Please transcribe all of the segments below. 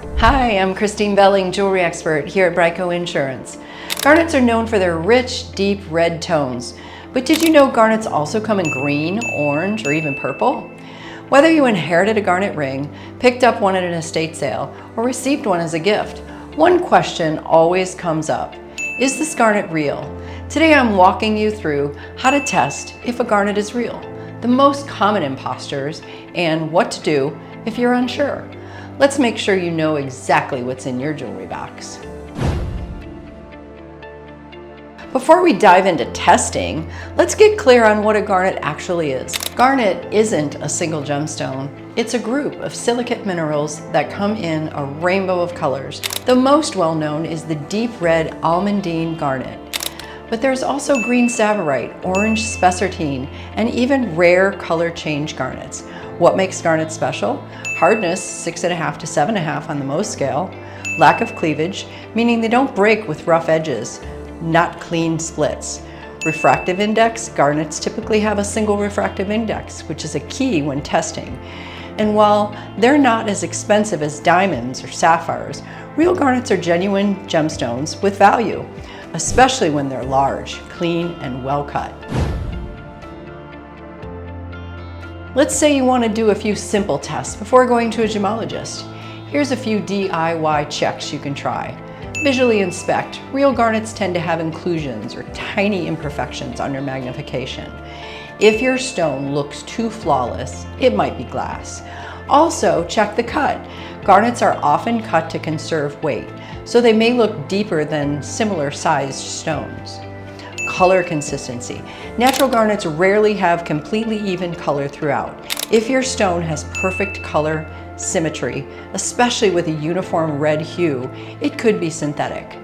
Hi, I'm Christine Belling, jewelry expert here at BriteCo Insurance. Garnets are known for their rich, deep red tones. But did you know garnets also come in green, orange, or even purple? Whether you inherited a garnet ring, picked up one at an estate sale, or received one as a gift, one question always comes up. Is this garnet real? Today I'm walking you through how to test if a garnet is real, the most common imposters, and what to do if you're unsure. Let's make sure you know exactly what's in your jewelry box. Before we dive into testing, let's get clear on what a garnet actually is. Garnet isn't a single gemstone. It's a group of silicate minerals that come in a rainbow of colors. The most well-known is the deep red almandine garnet. But there's also green tsavorite, orange spessartine, and even rare color change garnets. What makes garnets special? Hardness, 6.5 to 7.5 on the Mohs scale. Lack of cleavage, meaning they don't break with rough edges, not clean splits. Refractive index, garnets typically have a single refractive index, which is a key when testing. And while they're not as expensive as diamonds or sapphires, real garnets are genuine gemstones with value, especially when they're large, clean, and well cut. Let's say you want to do a few simple tests before going to a gemologist. Here's a few DIY checks you can try. Visually inspect. Real garnets tend to have inclusions or tiny imperfections under magnification. If your stone looks too flawless, it might be glass. Also, check the cut. Garnets are often cut to conserve weight, so they may look deeper than similar sized stones. Color consistency. Natural garnets rarely have completely even color throughout. If your stone has perfect color symmetry, especially with a uniform red hue, it could be synthetic.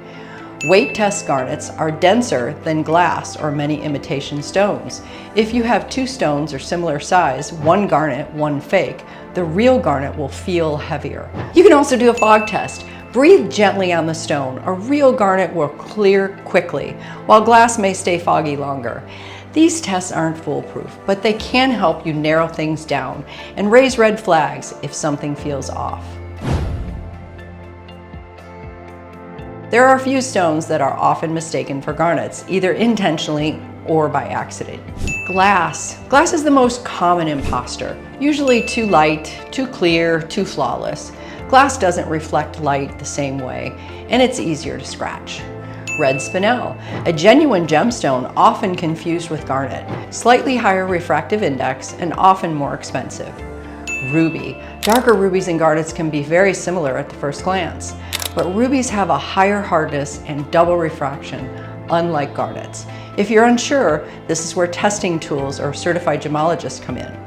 Weight test garnets are denser than glass or many imitation stones. If you have two stones or similar size, one garnet, one fake, the real garnet will feel heavier. You can also do a fog test. Breathe gently on the stone. A real garnet will clear quickly, while glass may stay foggy longer. These tests aren't foolproof, but they can help you narrow things down and raise red flags if something feels off. There are a few stones that are often mistaken for garnets, either intentionally or by accident. Glass. Glass is the most common imposter, usually too light, too clear, too flawless. Glass doesn't reflect light the same way, and it's easier to scratch. Red spinel, a genuine gemstone often confused with garnet, slightly higher refractive index and often more expensive. Ruby. Darker rubies and garnets can be very similar at the first glance, but rubies have a higher hardness and double refraction, unlike garnets. If you're unsure, this is where testing tools or certified gemologists come in.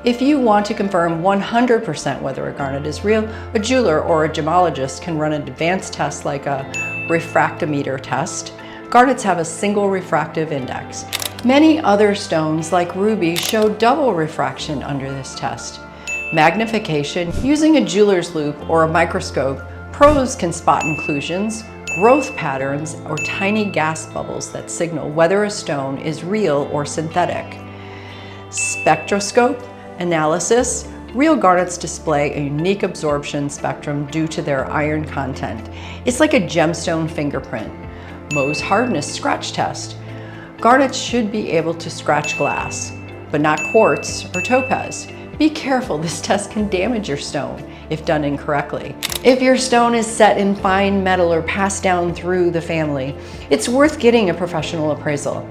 If you want to confirm 100% whether a garnet is real, a jeweler or a gemologist can run an advanced test like a refractometer test. Garnets have a single refractive index. Many other stones, like ruby, show double refraction under this test. Magnification. Using a jeweler's loupe or a microscope, pros can spot inclusions, growth patterns, or tiny gas bubbles that signal whether a stone is real or synthetic. Spectroscope analysis. Real garnets display a unique absorption spectrum due to their iron content. It's like a gemstone fingerprint. Mohs hardness scratch test. Garnets should be able to scratch glass, but not quartz or topaz. Be careful, this test can damage your stone if done incorrectly. If your stone is set in fine metal or passed down through the family, it's worth getting a professional appraisal.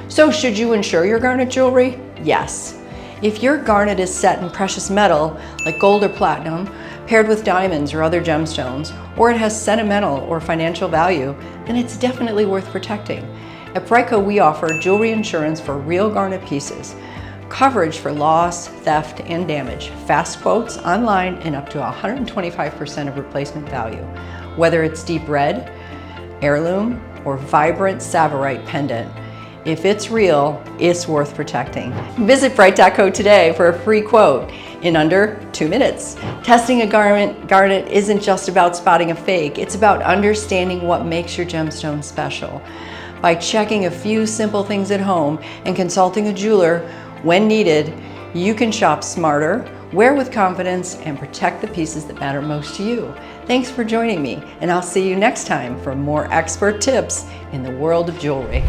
So should you insure your garnet jewelry? Yes. If your garnet is set in precious metal, like gold or platinum, paired with diamonds or other gemstones, or it has sentimental or financial value, then it's definitely worth protecting. At BriteCo, we offer jewelry insurance for real garnet pieces, coverage for loss, theft, and damage, fast quotes online, and up to 125% of replacement value. Whether it's deep red, heirloom, or vibrant tsavorite pendant, if it's real, it's worth protecting. Visit BriteCo today for a free quote in under 2 minutes. Testing a garnet isn't just about spotting a fake, it's about understanding what makes your gemstone special. By checking a few simple things at home and consulting a jeweler, When needed, you can shop smarter, wear with confidence, and protect the pieces that matter most to you. Thanks for joining me, and I'll see you next time for more expert tips in the world of jewelry.